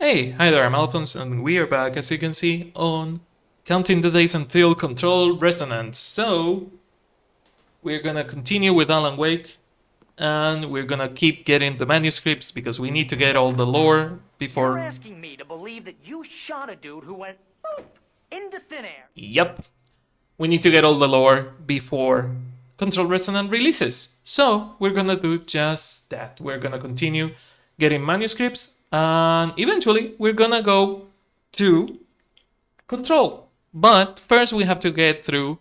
Hey, hi there, I'm Alphonse, and we are back, as you can see, on Counting the Days Until Control Resonant. So, we're gonna continue with Alan Wake, and we're gonna keep getting the manuscripts because we need to get all the lore before... You're asking me to believe that you shot a dude who went poof into thin air. Yep. We need to get all the lore before Control Resonant releases. So, we're gonna do just that. We're gonna continue getting manuscripts, and eventually we're gonna go to Control. But first we have to get through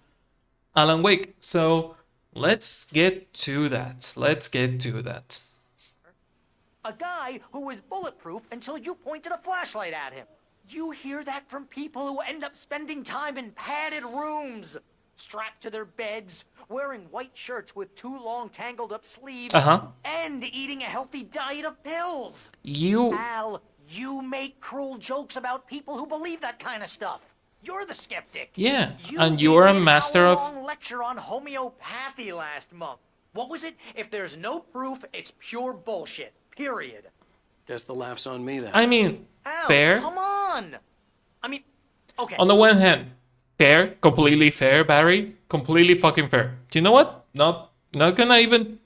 Alan Wake. So let's get to that. A guy who was bulletproof until you pointed a flashlight at him. You hear that from people who end up spending time in padded rooms, strapped to their beds, wearing white shirts with too long tangled up sleeves, and eating a healthy diet of pills. Al, you make cruel jokes about people who believe that kind of stuff. You're the skeptic. Yeah, and you're a master of... long lecture on homeopathy last month. What was it? If there's no proof, it's pure bullshit. Period. Guess the laugh's on me then. I mean, Al, fair. come on. I mean, okay. On the one hand, fair, completely fair, Barry. Completely fucking fair. Do you know what? Not gonna even...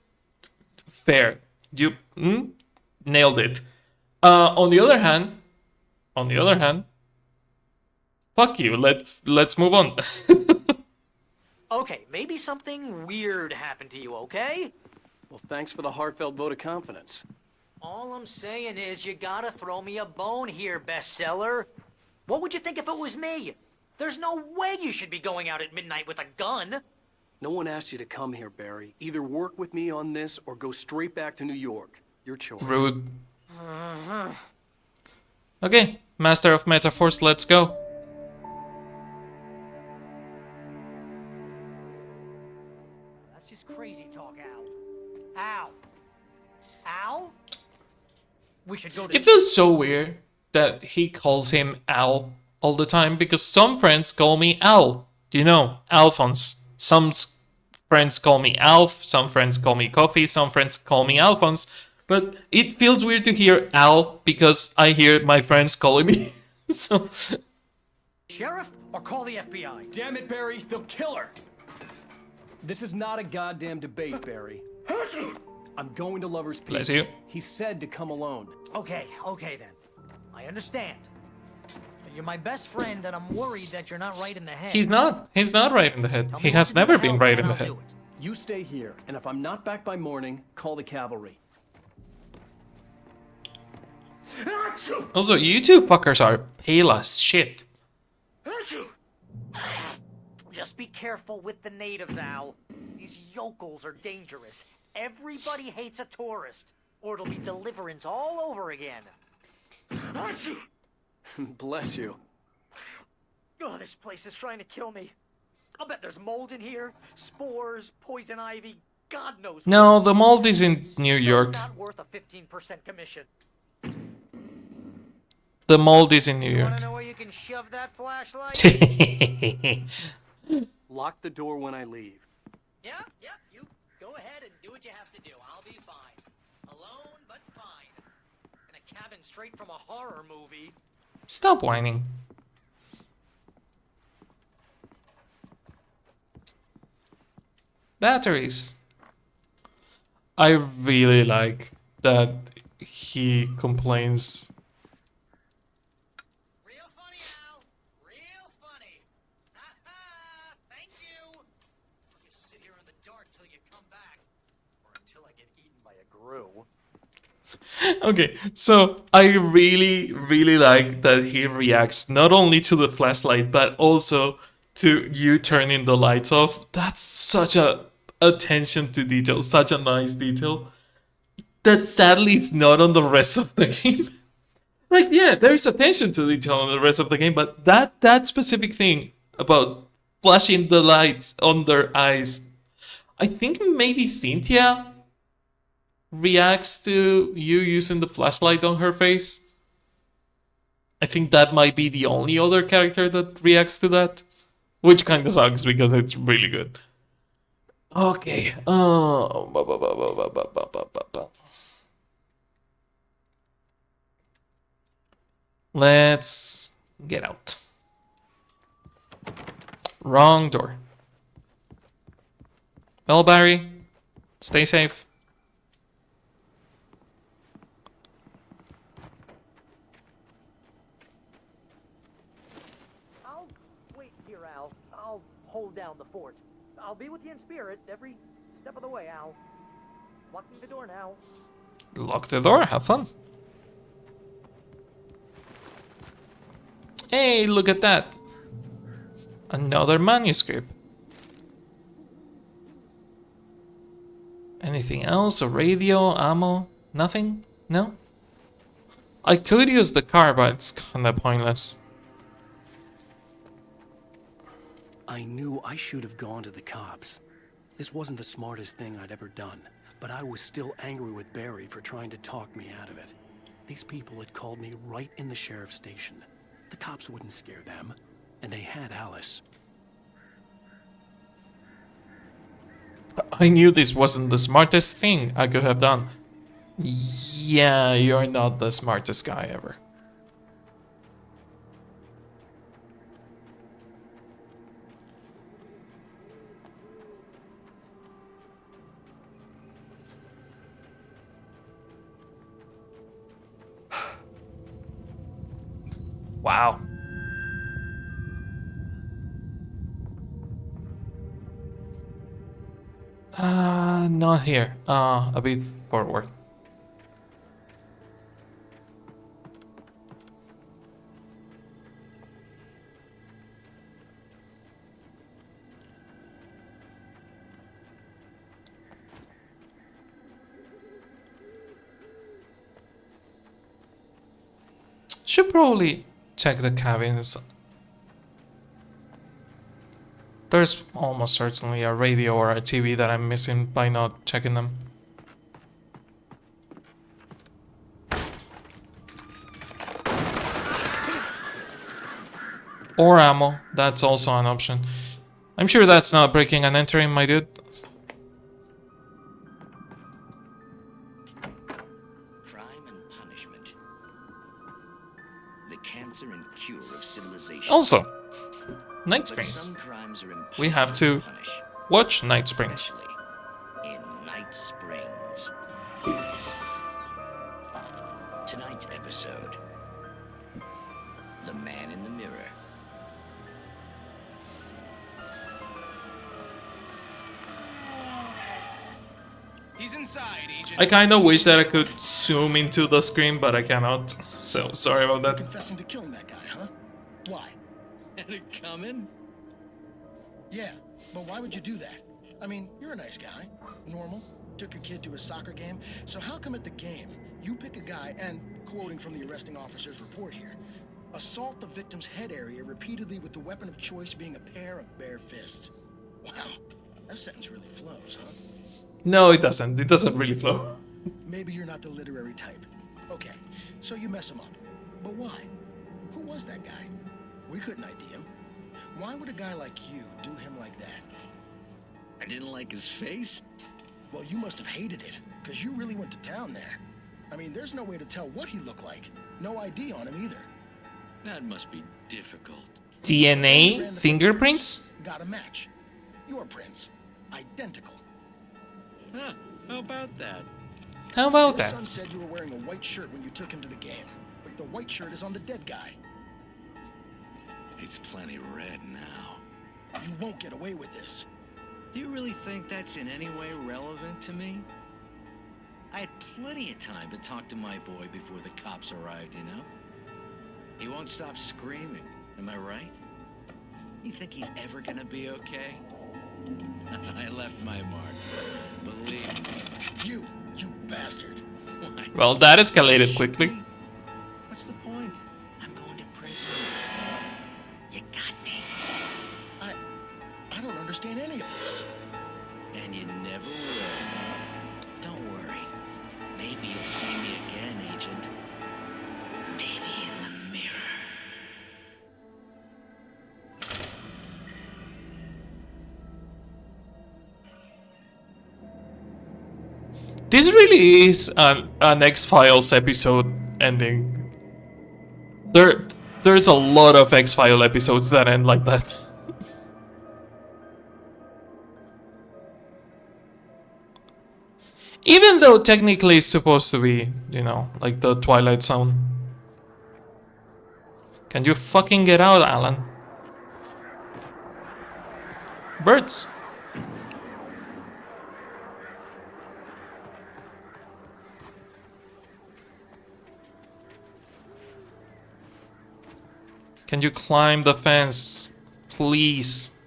Fair. You nailed it. On the other hand, fuck you. Let's move on. Okay, maybe something weird happened to you, okay? Well, thanks for the heartfelt vote of confidence. All I'm saying is you gotta throw me a bone here, bestseller. What would you think if it was me? There's no way you should be going out at midnight with a gun. No one asked you to come here, Barry. Either work with me on this or go straight back to New York. Your choice. Rude. Okay, Master of Metaphors, let's go. That's just crazy talk, Al. Al? We should go to... It feels so weird that he calls him Al all the time, because some friends call me Al. You know, Alphonse. Some friends call me Alf, some friends call me Coffee, some friends call me Alphonse. But it feels weird to hear Al because I hear my friends calling me. So... Sheriff, or call the FBI? Damn it, Barry, they'll kill her! This is not a goddamn debate, Barry. I'm going to Lover's Peak. Bless you. He said to come alone. Okay then. I understand. But you're my best friend, and I'm worried that you're not right in the head. He's not right in the head. He has never been right in the head. You stay here, and if I'm not back by morning, call the cavalry. Also, you two fuckers are pale as shit. Just be careful with the natives, Al. These yokels are dangerous. Everybody hates a tourist, or it'll be Deliverance all over again. Bless you. Oh, this place is trying to kill me. I'll bet there's mold in here, spores, poison ivy, God knows. No, the mold is in New York. Not worth a 15% commission. The mold is in New York. Wanna know where you can shove that flashlight? Lock the door when I leave. Yeah, you go ahead and do what you have to do. I'll be fine. Alone, but fine. In a cabin straight from a horror movie. Stop whining. Batteries. I really like that he complains. Real funny, Al. Real funny. Thank you. You sit here in the dark till you come back. Or until I get eaten by a grue. Okay, so I really like that he reacts not only to the flashlight, but also to you turning the lights off. That's such a attention to detail, such a nice detail that sadly is not on the rest of the game. Like, yeah, there's attention to detail on the rest of the game, but that specific thing about flashing the lights on their eyes, I think maybe Cynthia reacts to you using the flashlight on her face. I think that might be the only other character that reacts to that, which kind of sucks because it's really good. Okay. Oh. Let's get out. Wrong door. Well, Barry, stay safe. I'll wait here, Al. I'll hold down the fort. I'll be with you in spirit every step of the way, Al. Locking the door now. Lock the door, have fun. Hey, look at that. Another manuscript. Anything else? A radio, ammo? Nothing? No? I could use the car, but it's kinda pointless. I knew I should have gone to the cops. This wasn't the smartest thing I'd ever done, but I was still angry with Barry for trying to talk me out of it. These people had called me right in the sheriff's station. The cops wouldn't scare them, and they had Alice. I knew this wasn't the smartest thing I could have done. Yeah, you're not the smartest guy ever. Wow. Not here. A bit forward. Should probably check the cabins. There's almost certainly a radio or a TV that I'm missing by not checking them. Or ammo, that's also an option. I'm sure that's not breaking and entering, my dude. Crime and punishment. The cancer and cure of civilization. Also, Night But Springs. some crimes are We have impossible to punish, watch Night Springs. especially in Night Springs. Tonight's episode: The Man in the Mirror. He's inside, Agent. I kinda wish that I could zoom into the screen, but I cannot. So, sorry about that. Confessing to killing that guy, huh? Why? Had it coming? Yeah, but why would you do that? I mean, you're a nice guy. Normal. Took a kid to a soccer game. So how come at the game, you pick a guy and, quoting from the arresting officer's report here, assault the victim's head area repeatedly with the weapon of choice being a pair of bare fists? Wow, that sentence really flows, huh? No, it doesn't. It doesn't really flow. Maybe you're not the literary type. Okay, so you mess him up. But why? Who was that guy? We couldn't ID him. Why would a guy like you do him like that? I didn't like his face. Well, you must have hated it, because you really went to town there. I mean, there's no way to tell what he looked like. No ID on him either. That must be difficult. DNA? Fingerprints? Got a match. Your prints. Identical. Huh, how about that? How about Your son that? said you were wearing a white shirt when you took him to the game. But the white shirt is on the dead guy. It's plenty red now. You won't get away with this. Do you really think that's in any way relevant to me? I had plenty of time to talk to my boy before the cops arrived, you know? He won't stop screaming, am I right? You think he's ever gonna be okay? I left my mark. Believe me. You bastard. Why? Well, that escalated quickly. What's the point? I'm going to prison. You got me. I don't understand any of this. And you never will. Don't worry. Maybe you'll see me again, Agent. Maybe in the mirror. This really is an X-Files episode ending. There, there's a lot of X-File episodes that end like that. Even though technically it's supposed to be, you know, like the Twilight Zone. Can you fucking get out, Alan? Birds. Can you climb the fence? Please.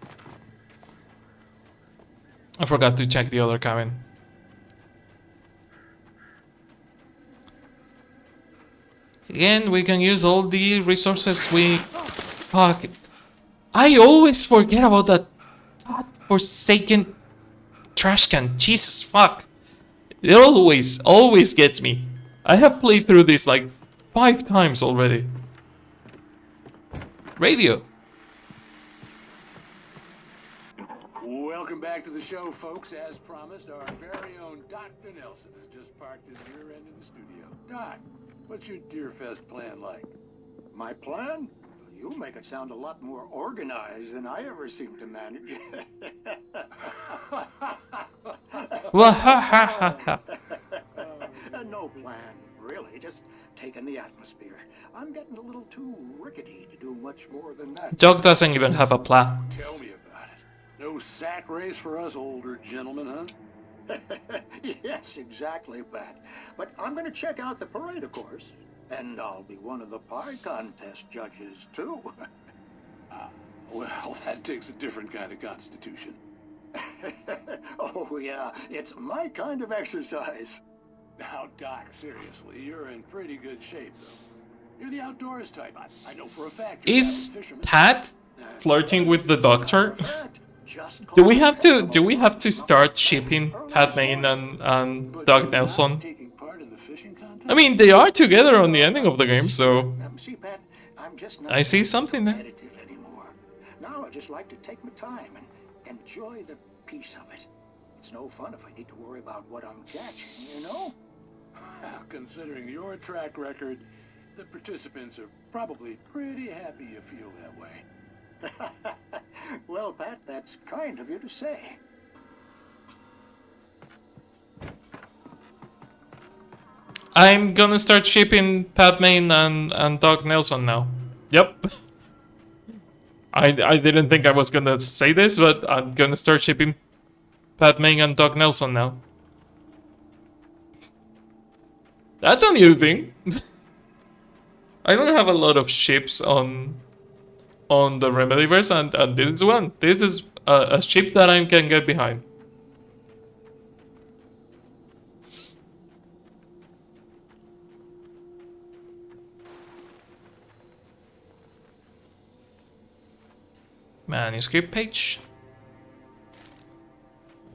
I forgot to check the other cabin. Again, we can use all the resources we pocket. I always forget about that godforsaken trash can. Jesus fuck. It always gets me. I have played through this like 5 times already. Radio. Welcome back to the show, folks. As promised, our very own Dr. Nelson has just parked his rear end in the studio. Doc, what's your Deerfest plan like? My plan? You make it sound a lot more organized than I ever seem to manage. No plan, really. Just taking the atmosphere. I'm getting a little too rickety to do much more than that. Doc doesn't even have a plan. Tell me about it. No sack race for us older gentlemen, huh? Yes, exactly, Pat. But I'm going to check out the parade, of course. And I'll be one of the pie contest judges, too. Well, that takes a different kind of constitution. Oh, yeah. It's my kind of exercise. Now, Doc, seriously, you're in pretty good shape, though. You're the outdoors type. I know for a fact you're Is a fisherman. Pat flirting with the doctor? Just Do we have to start shipping Pat Main and Doug Nelson? Taking part in the fishing contest? I mean, they are together on the ending of the game, so See, Pat, I'm just not I see something there. competitive anymore. Now I just like to take my time and enjoy the peace of it. It's no fun if I need to worry about what I'm catching, you know? Well, considering your track record, the participants are probably pretty happy you feel that way. Well, Pat, that's kind of you to say. I'm gonna start shipping Pat Main and Doug Nelson now. Yep. I didn't think I was gonna say this, but I'm gonna start shipping Pat Main and Doug Nelson now. That's a new thing. I don't have a lot of ships on the Remedyverse, and this is one. This is a ship that I can get behind. Manuscript page.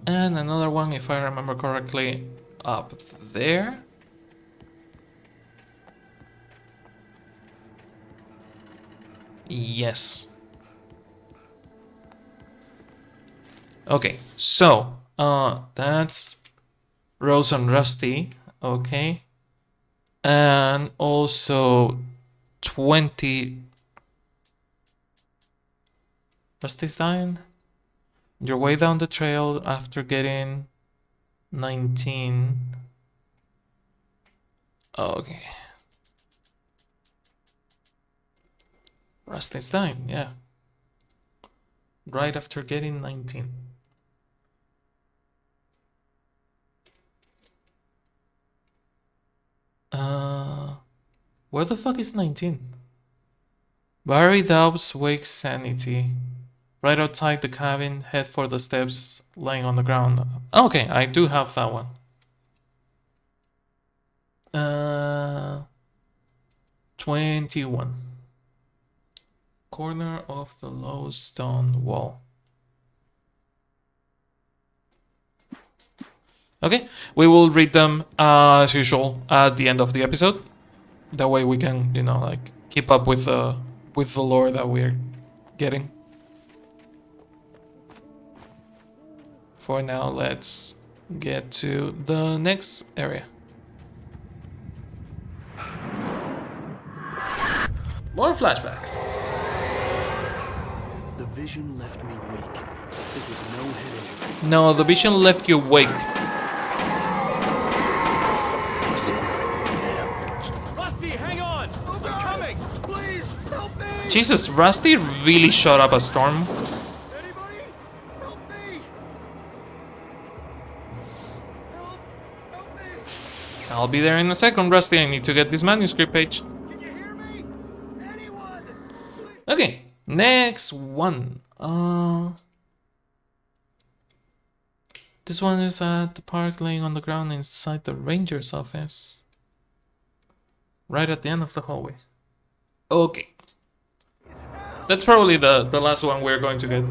And another one, if I remember correctly, up there. Yes. Okay, so that's Rose and Rusty, okay. And also 20 Rusty's dying. Your way down the trail after getting 19. Okay. Rusty's dying, yeah. Right after getting 19. Where the fuck is 19? Barry Dobbs wakes Sanity. Right outside the cabin, head for the steps, laying on the ground. Okay, I do have that one. 21. Corner of the low stone wall. Okay, we will read them as usual at the end of the episode. That way we can, you know, like keep up with the lore that we're getting. For now, let's get to the next area. More flashbacks. The vision left me weak. This was no head injury. No, the vision left you awake. Rusty, hang on! I'm coming! Please, help me! Jesus, Rusty really shot up a storm. Anybody? Help me! Help me! I'll be there in a second, Rusty. I need to get this manuscript page. Can you hear me? Anyone? Okay, next one. This one is at the park, laying on the ground inside the ranger's office. Right at the end of the hallway. Okay. That's probably the last one we're going to get.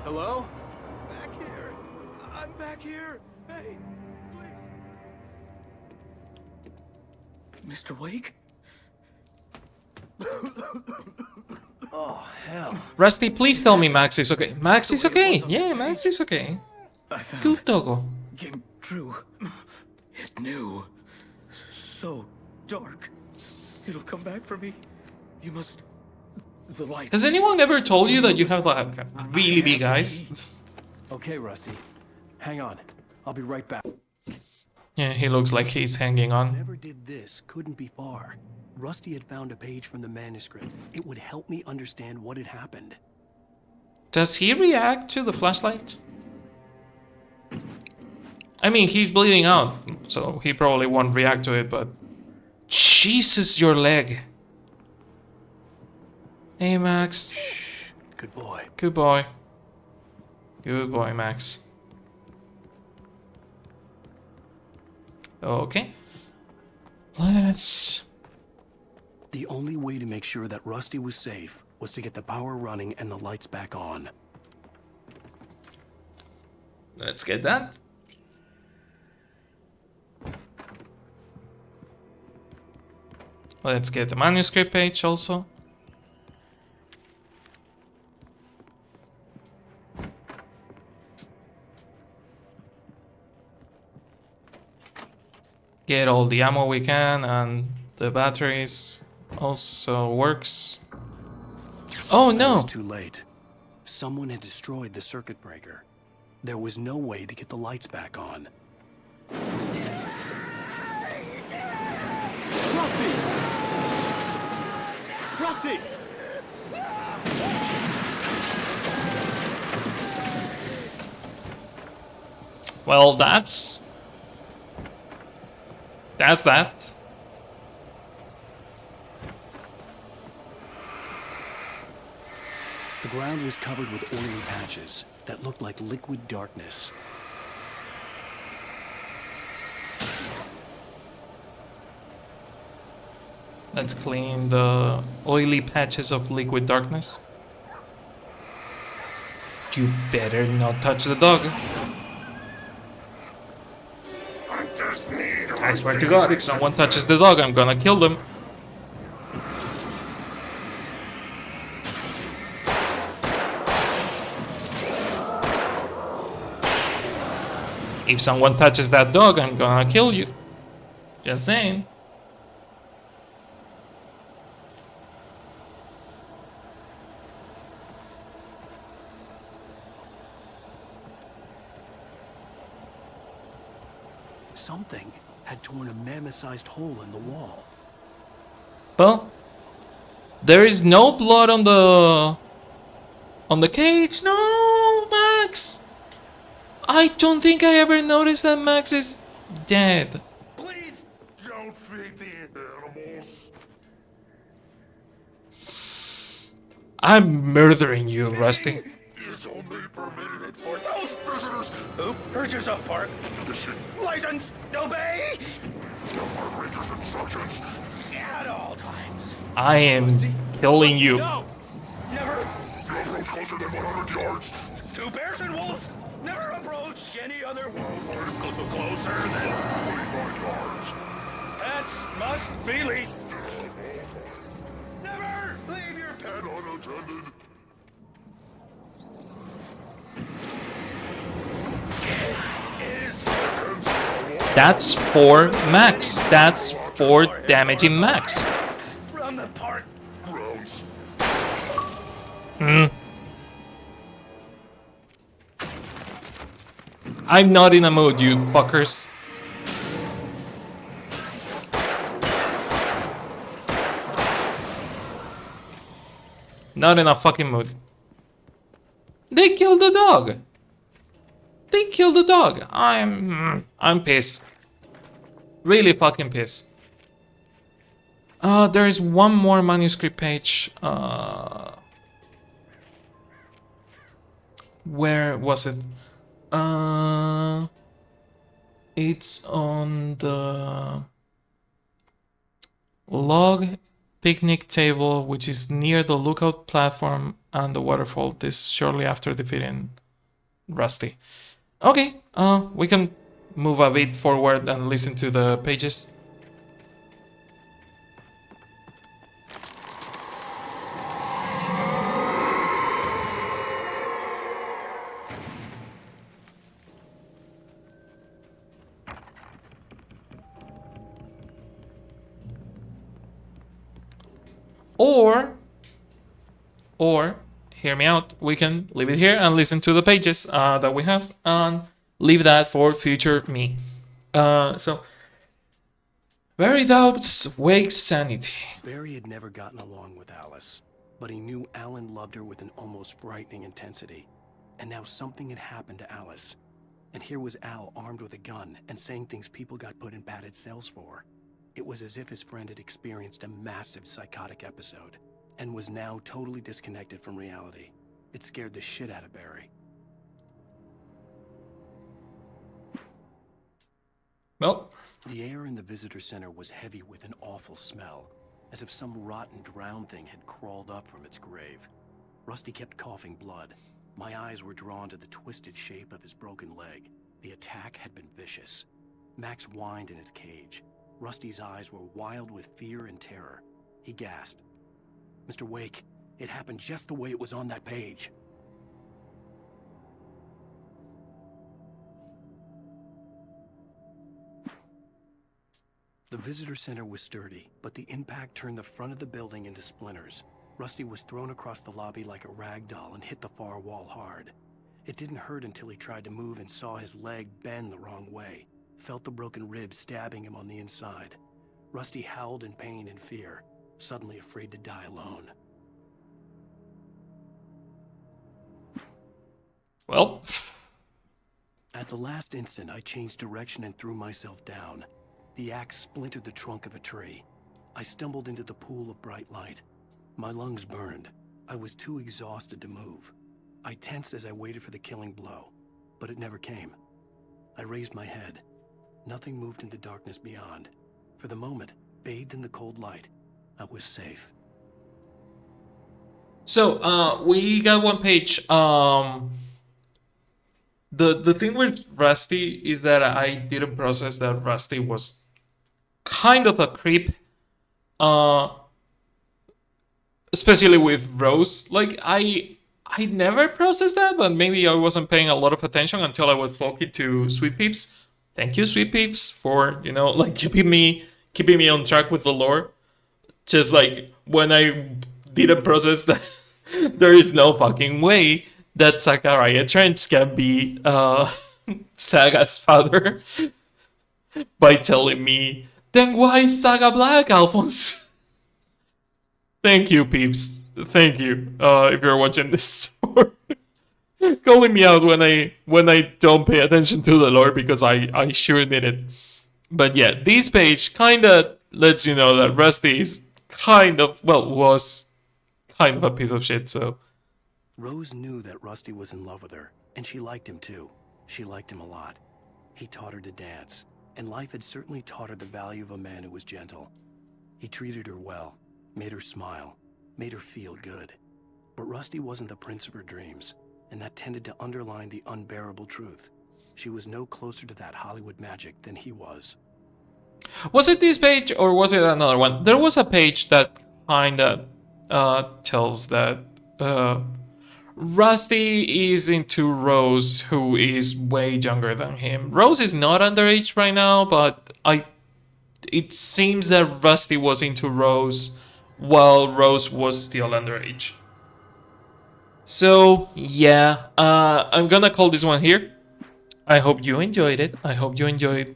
Hello? Back here. I'm back here. Hey, please. Mr. Wake? Oh, hell. Rusty, please tell me Max is okay. Max is okay. Yeah, Max is okay. I found Good doggo. came true. It knew. So dark. It'll come back for me. You must... The light. Has anyone ever told you that you have like really big eyes? Okay, Rusty. Hang on. I'll be right back. Yeah, he looks like he's hanging on. Whoever did this couldn't be far. Rusty had found a page from the manuscript. It would help me understand what had happened. Does he react to the flashlight? I mean, he's bleeding out, so he probably won't react to it, but... Jesus, your leg. Hey, Max. Shh. Good boy. Good boy. Good boy, Max. Okay. Let's... The only way to make sure that Rusty was safe was to get the power running and the lights back on. Let's get that. Let's get the manuscript page also. Get all the ammo we can, and the batteries also works. Oh It no! was too late. Someone had destroyed the circuit breaker. There was no way to get the lights back on. Rusty! Rusty! Well, that's that. The ground was covered with oily patches that looked like liquid darkness. Let's clean the oily patches of liquid darkness. You better not touch the dog. I swear to God, if someone touches the dog, I'm gonna kill them. If someone touches that dog, I'm gonna kill you. Just saying. Something had torn a mammoth-sized hole in the wall. Well, there is no blood on the cage. No, Max. I don't think I ever noticed that Max is dead. Please don't feed the animals. I'm murdering you, Rusty. Is only permitted for those visitors Who? Heard yourself, Park. mission. License, obey! Our Ranger's instructions. At all times. I am killing you. No! Never! The approach closer than 100 yards. Two bears and wolves! Never approach any other wildlife closer than 25 yards. pets must be leashed. Never leave your pet. And unattended. Is That's for Max. That's for damaging Max. From the part. Gross. I'm not in a mood, you fuckers. Not in a fucking mood. They killed the dog. They killed the dog. I'm pissed. Really fucking pissed. There is one more manuscript page. Where was it? It's on the log picnic table, which is near the lookout platform and the waterfall. This shortly after defeating Rusty. Okay, we can move a bit forward and listen to the pages. Or, hear me out, we can leave it here and listen to the pages that we have and leave that for future me. So, Barry doubts Wake's sanity. Barry had never gotten along with Alice, but he knew Alan loved her with an almost frightening intensity. And now something had happened to Alice. And here was Al armed with a gun and saying things people got put in padded cells for. It was as if his friend had experienced a massive psychotic episode and was now totally disconnected from reality. It scared the shit out of Barry. Well, the air in the visitor center was heavy with an awful smell, as if some rotten drowned thing had crawled up from its grave. Rusty kept coughing blood. My eyes were drawn to the twisted shape of his broken leg. The attack had been vicious. Max whined in his cage. Rusty's eyes were wild with fear and terror. He gasped. Mr. Wake, it happened just the way it was on that page. The visitor center was sturdy, but the impact turned the front of the building into splinters. Rusty was thrown across the lobby like a rag doll and hit the far wall hard. It didn't hurt until he tried to move and saw his leg bend the wrong way, felt the broken rib stabbing him on the inside. Rusty howled in pain and fear, suddenly afraid to die alone. Well. At the last instant, I changed direction and threw myself down. The axe splintered the trunk of a tree. I stumbled into the pool of bright light. My lungs burned. I was too exhausted to move. I tensed as I waited for the killing blow, but it never came. I raised my head. Nothing moved in the darkness beyond. For the moment, bathed in the cold light, I was safe. So, we got one page. The thing with Rusty is that I didn't process that Rusty was kind of a creep. Especially with Rose. Like, I never processed that, but maybe I wasn't paying a lot of attention until I was talking to Sweet Peeps. Thank you, Sweet Peeps, for, you know, like keeping me on track with the lore. Just like when I didn't process that, there is no fucking way that Zachariah Trench can be Saga's father by telling me, then why is Saga black, Alphonse? Thank you, peeps. Thank you. If you're watching this story. Calling me out when I don't pay attention to the lore, because I sure need it. But yeah, this page kinda lets you know that Rusty is was kind of a piece of shit, so. Rose knew that Rusty was in love with her, and she liked him too. She liked him a lot. He taught her to dance, and life had certainly taught her the value of a man who was gentle. He treated her well, made her smile, made her feel good. But Rusty wasn't the prince of her dreams, and that tended to underline the unbearable truth. She was no closer to that Hollywood magic than he was. Was it this page or was it another one? There was a page that kinda tells that Rusty is into Rose, who is way younger than him. Rose is not underage right now, but I it seems that Rusty was into Rose while Rose was still underage. So yeah, I'm gonna call this one here. I hope you enjoyed it. I hope you enjoyed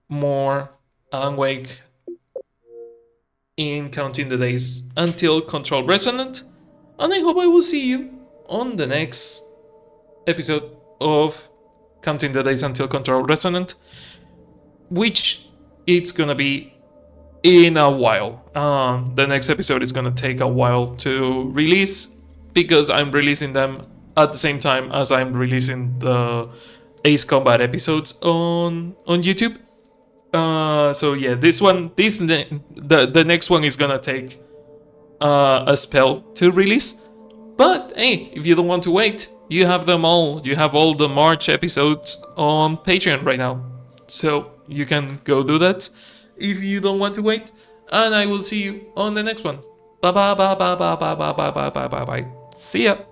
more Alan Wake in counting the days until Control Resonant, and I hope I will see you on the next episode of Counting the Days Until Control Resonant, which it's gonna be in a while. The next episode is gonna take a while to release because I'm releasing them at the same time as I'm releasing the Ace Combat episodes on YouTube. So yeah, the next one is gonna take a spell to release. But hey, if you don't want to wait, you have them all. You have all the March episodes on Patreon right now. So you can go do that if you don't want to wait. And I will see you on the next one. Bye bye bye bye bye bye bye bye bye bye bye bye. See ya.